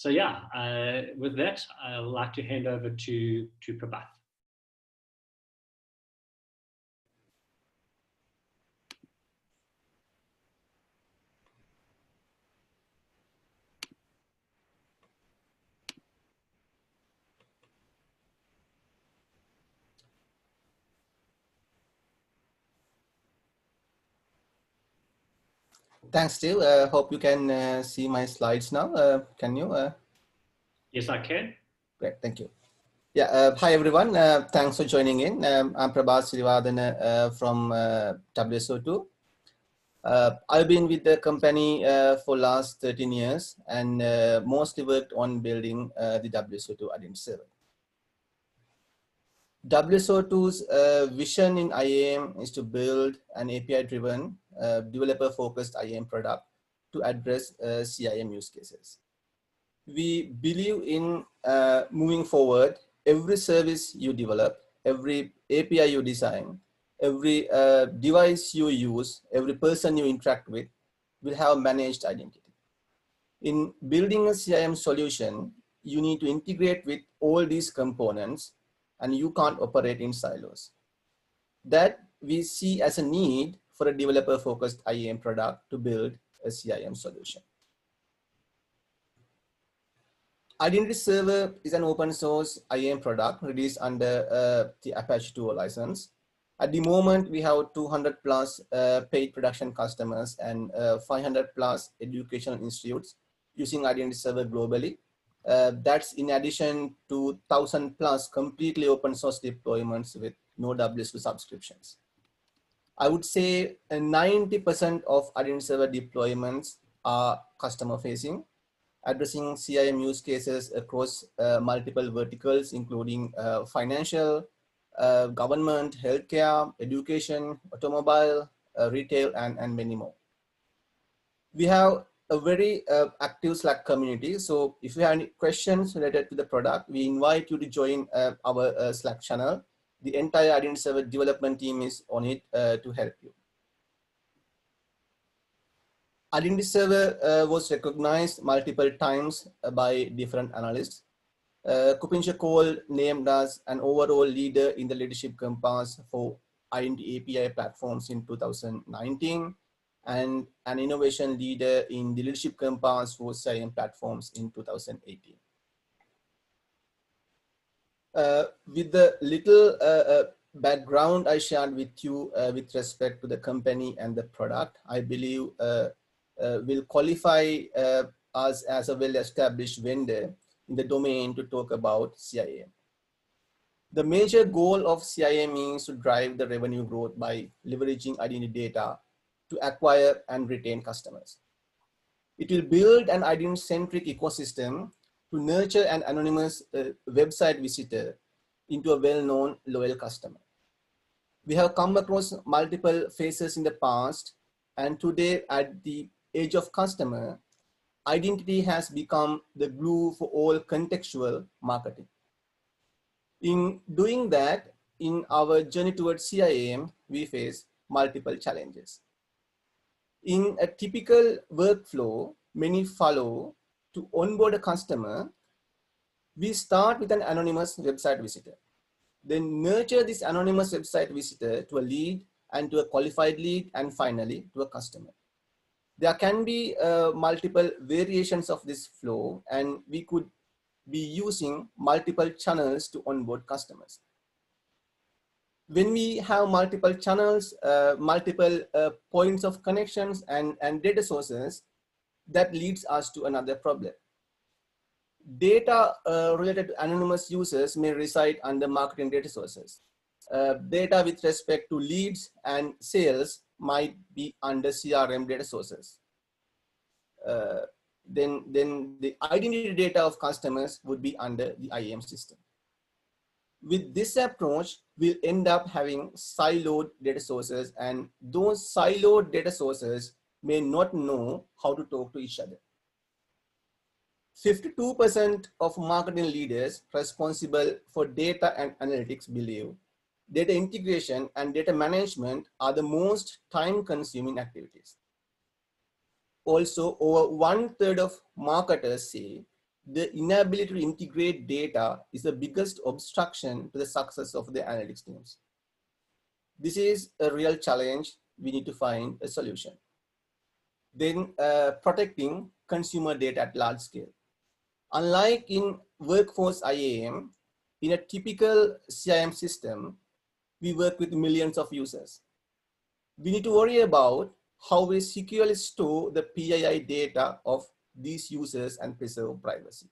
So yeah, with that, I'd like to hand over to Prabhat. Thanks, Steve. Hope you can see my slides now. Can you? Yes, I can. Great, thank you. Yeah, hi everyone. Thanks for joining in. I'm Prabhat Sirivadana from WSO2. I've been with the company for last 13 years and mostly worked on building the WSO2 identity server. WSO2's vision in IAM is to build an API-driven, developer-focused IAM product to address CIAM use cases. We believe in moving forward. Every service you develop, every API you design, every device you use, every person you interact with will have managed identity. In building a CIAM solution, you need to integrate with all these components and you can't operate in silos. That we see as a need for a developer-focused IAM product to build a CIAM solution. Identity Server is an open source IAM product released under the Apache 2.0 license. At the moment, we have 200 plus paid production customers and 500 plus educational institutes using Identity Server globally. That's in addition to 1,000 plus completely open source deployments with no WSO2 subscriptions. I would say 90% of Identity Server deployments are customer facing, addressing CIAM use cases across multiple verticals, including financial, government, healthcare, education, automobile, retail, and many more. We have a very active Slack community. So if you have any questions related to the product, we invite you to join our Slack channel. The entire Identity Server development team is on it to help you. Identity Server was recognized multiple times by different analysts. KuppingerCole named us an overall leader in the Leadership Compass for Identity API platforms in 2019 and an innovation leader in the Leadership Compass for CIAM platforms in 2018. With the little background I shared with you with respect to the company and the product, I believe will qualify us as a well-established vendor in the domain to talk about CIAM. The major goal of CIAM is to drive the revenue growth by leveraging identity data to acquire and retain customers. It will build an identity-centric ecosystem to nurture an anonymous website visitor into a well-known loyal customer. We have come across multiple phases in the past, and today at the age of customer, identity has become the glue for all contextual marketing. In doing that, in our journey towards CIAM, we face multiple challenges. In a typical workflow, many follow to onboard a customer. We start with an anonymous website visitor, then nurture this anonymous website visitor to a lead and to a qualified lead, and finally to a customer. There can be multiple variations of this flow, and we could be using multiple channels to onboard customers. When we have multiple channels, multiple points of connections and data sources, that leads us to another problem. Data related to anonymous users may reside under marketing data sources. Data with respect to leads and sales might be under CRM data sources. Then the identity data of customers would be under the IAM system. With this approach, we'll end up having siloed data sources, and those siloed data sources may not know how to talk to each other. 52% of marketing leaders responsible for data and analytics believe data integration and data management are the most time-consuming activities. Also, over 1/3 of marketers say the inability to integrate data is the biggest obstruction to the success of the analytics teams. This is a real challenge. We need to find a solution. Then protecting consumer data at large scale. Unlike in workforce IAM, in a typical CIM system, we work with millions of users. We need to worry about how we securely store the PII data of these users and preserve privacy.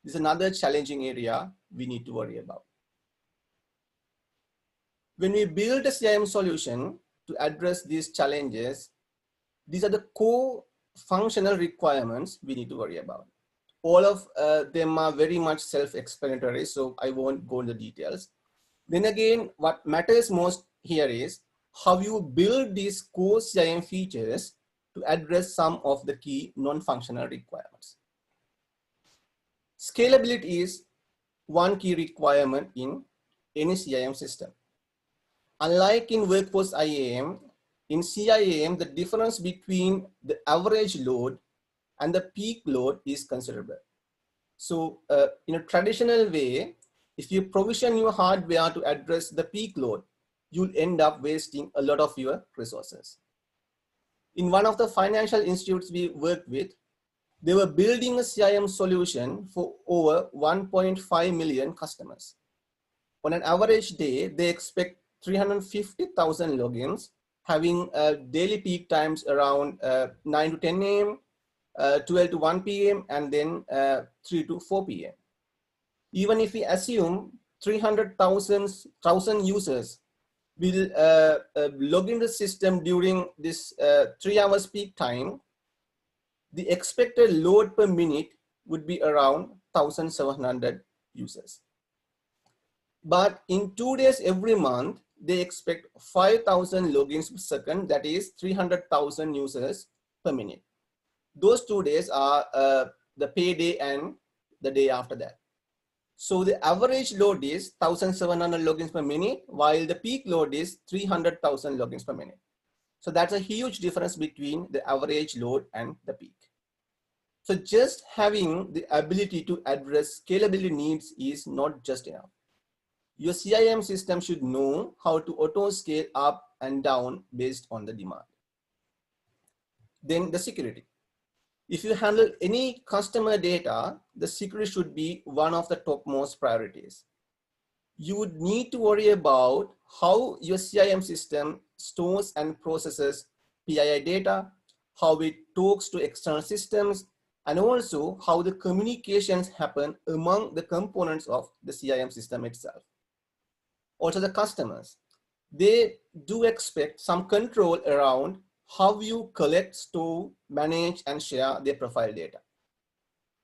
This is another challenging area we need to worry about. When we build a CIM solution to address these challenges, these are the core functional requirements we need to worry about. All of them are very much self-explanatory, so I won't go into details. Then again, what matters most here is how you build these core CIM features to address some of the key non-functional requirements. Scalability is one key requirement in any CIM system. Unlike in workforce IAM, in CIAM, the difference between the average load and the peak load is considerable. So in a traditional way, if you provision your hardware to address the peak load, you'll end up wasting a lot of your resources. In one of the financial institutes we worked with, they were building a CIM solution for over 1.5 million customers. On an average day, they expect 350,000 logins, having daily peak times around 9 to 10 a.m., 12 to 1 p.m., and then 3 to 4 p.m. Even if we assume 300,000 users will log in the system during this 3 hours peak time, the expected load per minute would be around 1,700 users. But in 2 days every month, they expect 5,000 logins per second, that is 300,000 users per minute. Those 2 days are the payday and the day after that. So the average load is 1,700 logins per minute, while the peak load is 300,000 logins per minute. So that's a huge difference between the average load and the peak. So just having the ability to address scalability needs is not just enough. Your CIM system should know how to auto scale up and down based on the demand. Then the security. If you handle any customer data, the security should be one of the topmost priorities. You would need to worry about how your CIM system stores and processes PII data, how it talks to external systems, and also how the communications happen among the components of the CIM system itself. Also the customers, they do expect some control around how you collect, store, manage, and share their profile data.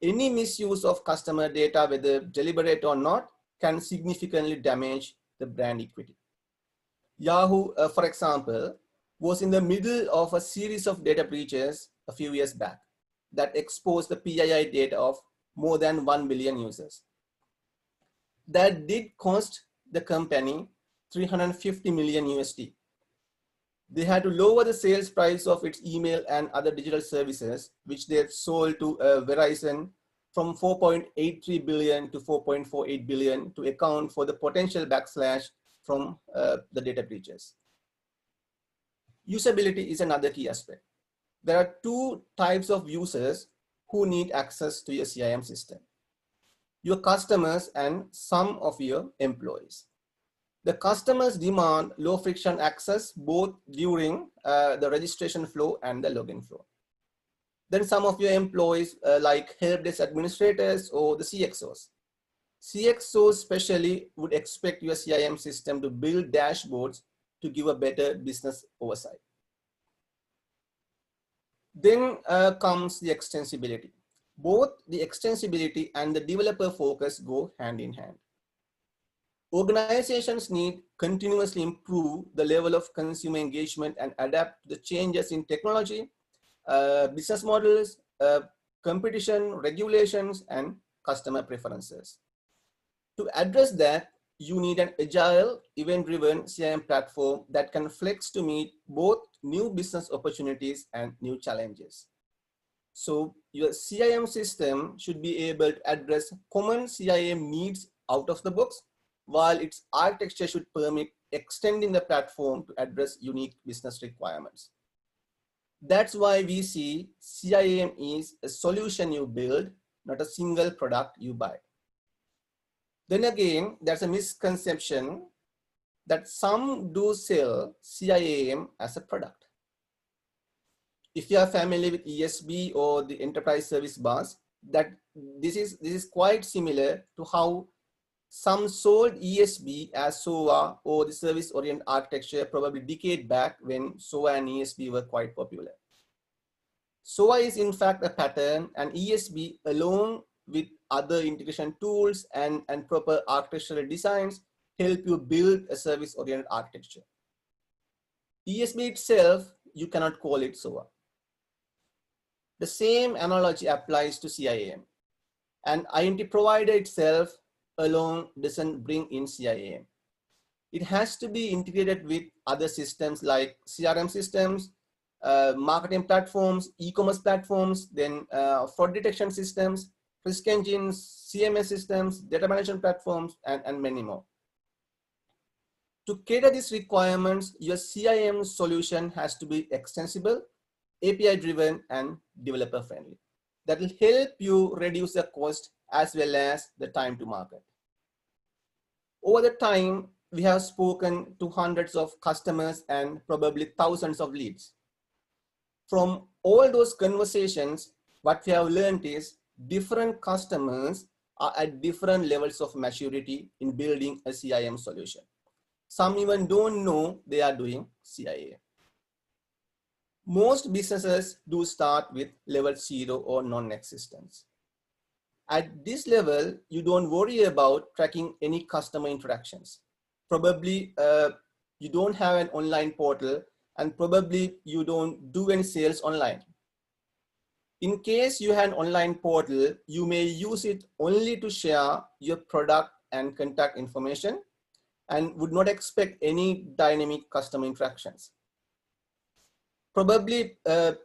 Any misuse of customer data, whether deliberate or not, can significantly damage the brand equity. Yahoo, for example, was in the middle of a series of data breaches a few years back that exposed the PII data of more than 1 billion users. That did cost the company 350 million USD. They had to lower the sales price of its email and other digital services, which they had sold to Verizon, from 4.83 billion to 4.48 billion to account for the potential backslash from the data breaches. Usability is another key aspect. There are two types of users who need access to your CIM system: your customers and some of your employees. The customers demand low friction access both during the registration flow and the login flow. Then some of your employees like help desk administrators or the CXOs. CXOs especially would expect your CIM system to build dashboards to give a better business oversight. Then comes the extensibility. Both the extensibility and the developer focus go hand in hand. Organizations need continuously improve the level of consumer engagement and adapt to the changes in technology, business models, competition, regulations, and customer preferences. To address that, you need an agile, event-driven CIM platform that can flex to meet both new business opportunities and new challenges. So your CIM system should be able to address common CIM needs out of the box, while its architecture should permit extending the platform to address unique business requirements. That's why we see CIM is a solution you build, not a single product you buy. Then again, there's a misconception that some do sell CIAM as a product. If you are familiar with ESB or the enterprise service bus, that this is quite similar to how some sold ESB as SOA or the service-oriented architecture probably decade back when SOA and ESB were quite popular. SOA is in fact a pattern, and ESB along with other integration tools and proper architectural designs help you build a service-oriented architecture. ESB itself, you cannot call it SOA. The same analogy applies to CIAM. And identity provider itself alone doesn't bring in CIAM. It has to be integrated with other systems like CRM systems, marketing platforms, e-commerce platforms, then fraud detection systems, risk engines, CMS systems, data management platforms, and many more. To cater these requirements, your CIM solution has to be extensible, API-driven, and developer-friendly. That will help you reduce the cost as well as the time to market. Over the time, we have spoken to hundreds of customers and probably thousands of leads. From all those conversations, what we have learned is different customers are at different levels of maturity in building a CIM solution. Some even don't know they are doing CIAM. Most businesses do start with level 0 or non-existence. At this level, you don't worry about tracking any customer interactions. Probably you don't have an online portal, and probably you don't do any sales online. In case you have an online portal, you may use it only to share your product and contact information and would not expect any dynamic customer interactions. Probably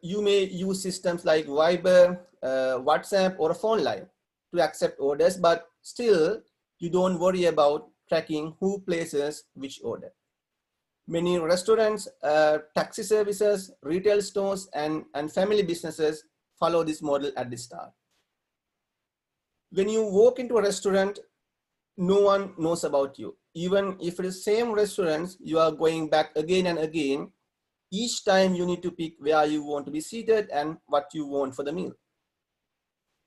you may use systems like Viber, WhatsApp, or a phone line to accept orders, but still you don't worry about tracking who places which order. Many restaurants, taxi services, retail stores, and family businesses follow this model at the start. When you walk into a restaurant, no one knows about you. Even if it is same restaurants, you are going back again and again. Each time you need to pick where you want to be seated and what you want for the meal.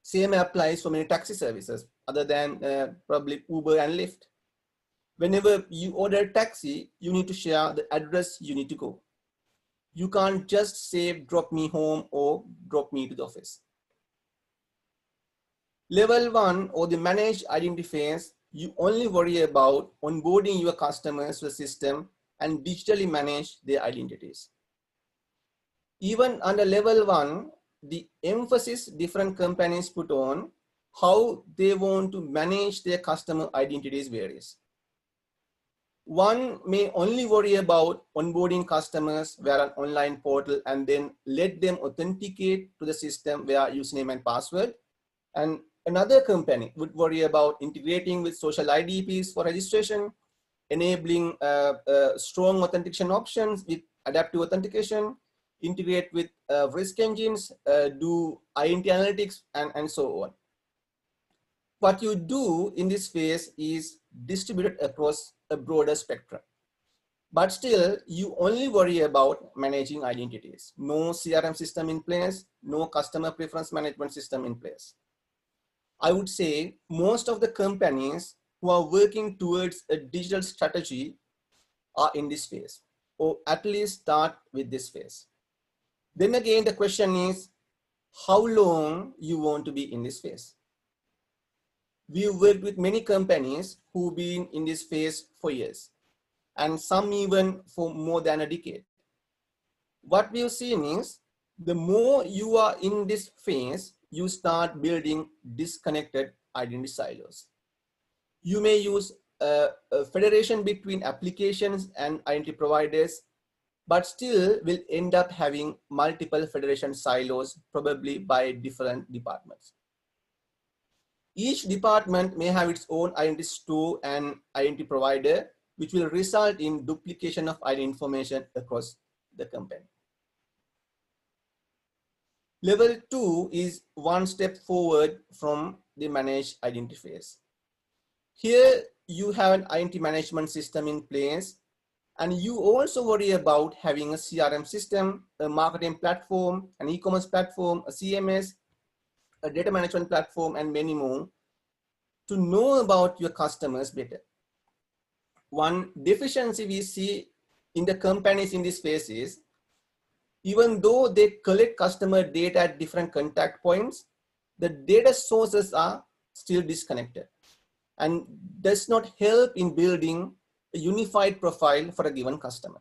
Same applies for many taxi services other than probably Uber and Lyft. Whenever you order a taxi, you need to share the address you need to go. You can't just say, drop me home or drop me to the office. Level 1 or the managed identity phase, you only worry about onboarding your customers to the system and digitally manage their identities. Even under level 1, the emphasis different companies put on how they want to manage their customer identities varies. One may only worry about onboarding customers via an online portal and then let them authenticate to the system via username and password. And another company would worry about integrating with social IDPs for registration, enabling strong authentication options with adaptive authentication, integrate with risk engines, do identity analytics, and so on. What you do in this phase is distributed across a broader spectrum. But still, you only worry about managing identities. No CRM system in place, no customer preference management system in place. I would say most of the companies who are working towards a digital strategy are in this phase, or at least start with this phase. Then again, the question is how long you want to be in this phase. We've worked with many companies who've been in this phase for years, and some even for more than a decade. What we've seen is the more you are in this phase, you start building disconnected identity silos. You may use a federation between applications and identity providers, but still will end up having multiple federation silos, probably by different departments. Each department may have its own identity store and identity provider, which will result in duplication of identity information across the company. Level 2 is one step forward from the managed identity phase. Here you have an identity management system in place, and you also worry about having a CRM system, a marketing platform, an e-commerce platform, a CMS, a data management platform, and many more to know about your customers better. One deficiency we see in the companies in this phase is, even though they collect customer data at different contact points, the data sources are still disconnected and does not help in building a unified profile for a given customer.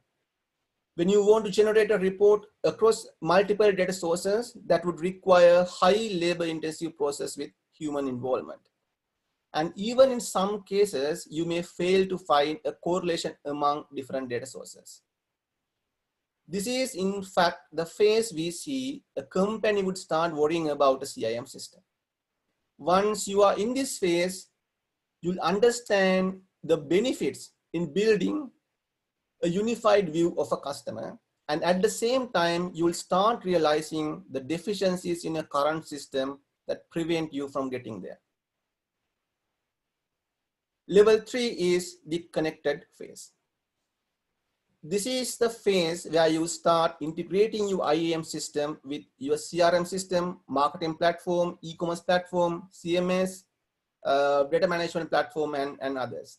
When you want to generate a report across multiple data sources, that would require high labor intensive process with human involvement. And even in some cases, you may fail to find a correlation among different data sources. This is in fact the phase we see a company would start worrying about a CIM system. Once you are in this phase, you'll understand the benefits in building a unified view of a customer. And at the same time, you'll start realizing the deficiencies in a current system that prevent you from getting there. Level 3 is the connected phase. This is the phase where you start integrating your IAM system with your CRM system, marketing platform, e-commerce platform, CMS, data management platform, and others.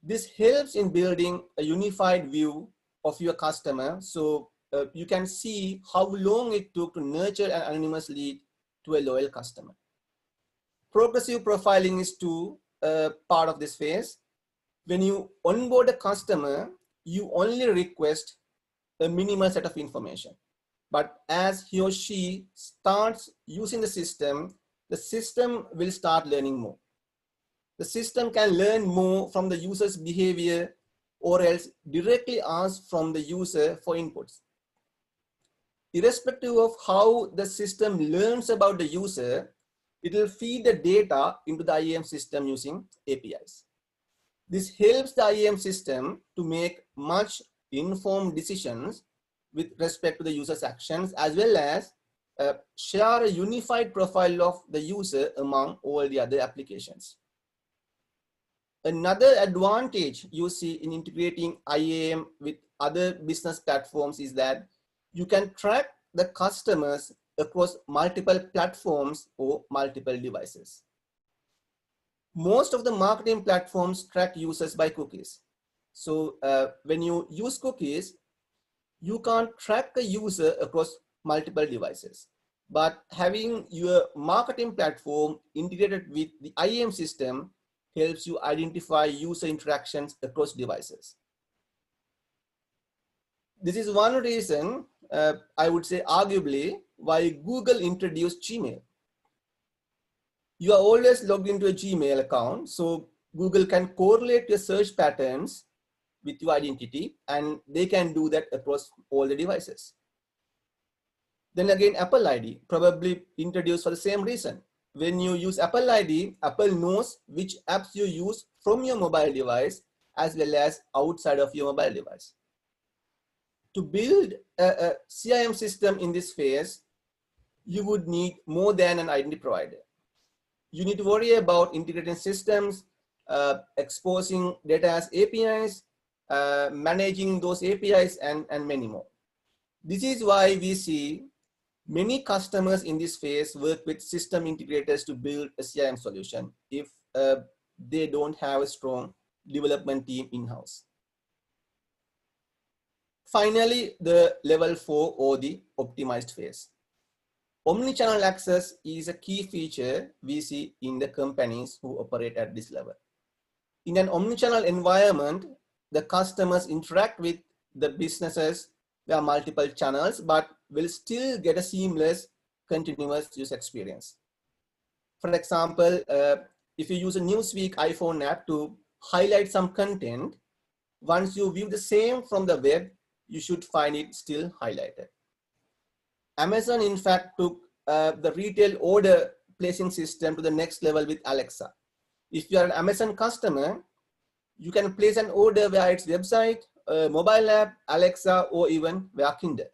This helps in building a unified view of your customer, so you can see how long it took to nurture an anonymous lead to a loyal customer. Progressive profiling is too part of this phase. When you onboard a customer, you only request a minimal set of information. But as he or she starts using the system will start learning more. The system can learn more from the user's behavior or else directly ask from the user for inputs. Irrespective of how the system learns about the user, it will feed the data into the IAM system using APIs. This helps the IAM system to make much informed decisions with respect to the user's actions, as well as share a unified profile of the user among all the other applications. Another advantage you see in integrating IAM with other business platforms is that you can track the customers across multiple platforms or multiple devices. Most of the marketing platforms track users by cookies. So when you use cookies, you can't track a user across multiple devices. But having your marketing platform integrated with the IAM system helps you identify user interactions across devices. This is one reason, I would say arguably, why Google introduced Gmail. You are always logged into a Gmail account, so Google can correlate your search patterns with your identity, and they can do that across all the devices. Then again, Apple ID, probably introduced for the same reason. When you use Apple ID, Apple knows which apps you use from your mobile device as well as outside of your mobile device. To build a CIM system in this phase, you would need more than an identity provider. You need to worry about integrating systems, exposing data as APIs, managing those APIs, and many more. This is why we see many customers in this phase work with system integrators to build a CIM solution if they don't have a strong development team in-house. Finally, the level 4 or the optimized phase. Omnichannel access is a key feature we see in the companies who operate at this level. In an omnichannel environment, the customers interact with the businesses via multiple channels, but will still get a seamless, continuous user experience. For example, if you use a Newsweek iPhone app to highlight some content, once you view the same from the web, you should find it still highlighted. Amazon, in fact, took the retail order placing system to the next level with Alexa. If you are an Amazon customer, you can place an order via its website, mobile app, Alexa, or even via Kindle.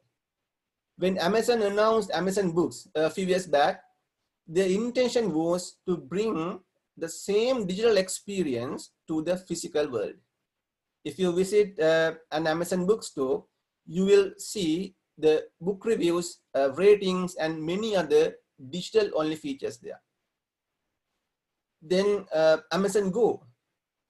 When Amazon announced Amazon Books a few years back, their intention was to bring the same digital experience to the physical world. If you visit an Amazon bookstore, you will see the book reviews, ratings, and many other digital-only features there. Then Amazon Go.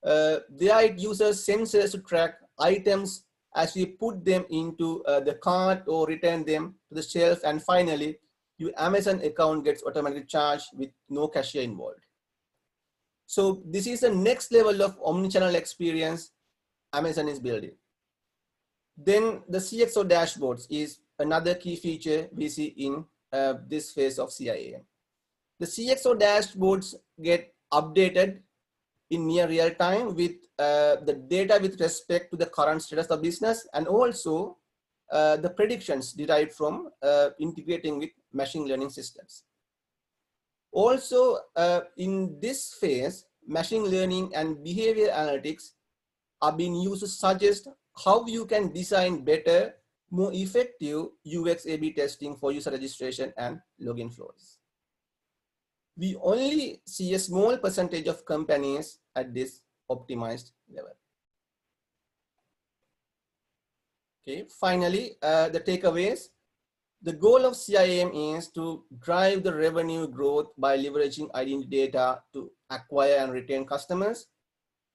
There it uses sensors to track items as we put them into the cart or return them to the shelf, and finally, your Amazon account gets automatically charged with no cashier involved. So this is the next level of omnichannel experience Amazon is building. Then the CXO dashboards is another key feature we see in this phase of CIAM. The CXO dashboards get updated in near real time with the data with respect to the current status of business, and also the predictions derived from integrating with machine learning systems. Also, in this phase, machine learning and behavior analytics are being used to suggest how you can design better, more effective UX A/B testing for user registration and login flows. We only see a small percentage of companies at this optimized level. Okay, finally, the takeaways. The goal of CIAM is to drive the revenue growth by leveraging identity data to acquire and retain customers.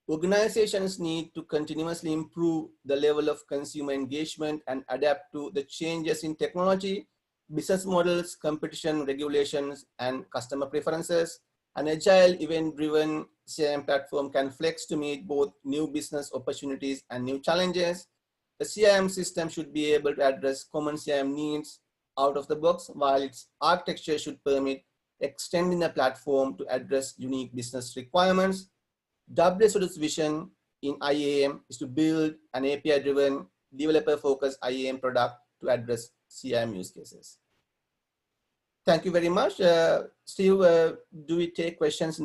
Organizations need to continuously improve the level of consumer engagement and adapt to the changes in technology, business models, competition, regulations, and customer preferences. An agile, event-driven CIAM platform can flex to meet both new business opportunities and new challenges. The CIAM system should be able to address common CIAM needs out of the box, while its architecture should permit extending the platform to address unique business requirements. WSO2's vision in IAM is to build an API-driven, developer-focused IAM product to address CIAM use cases. Thank you very much. Steve, do we take questions now?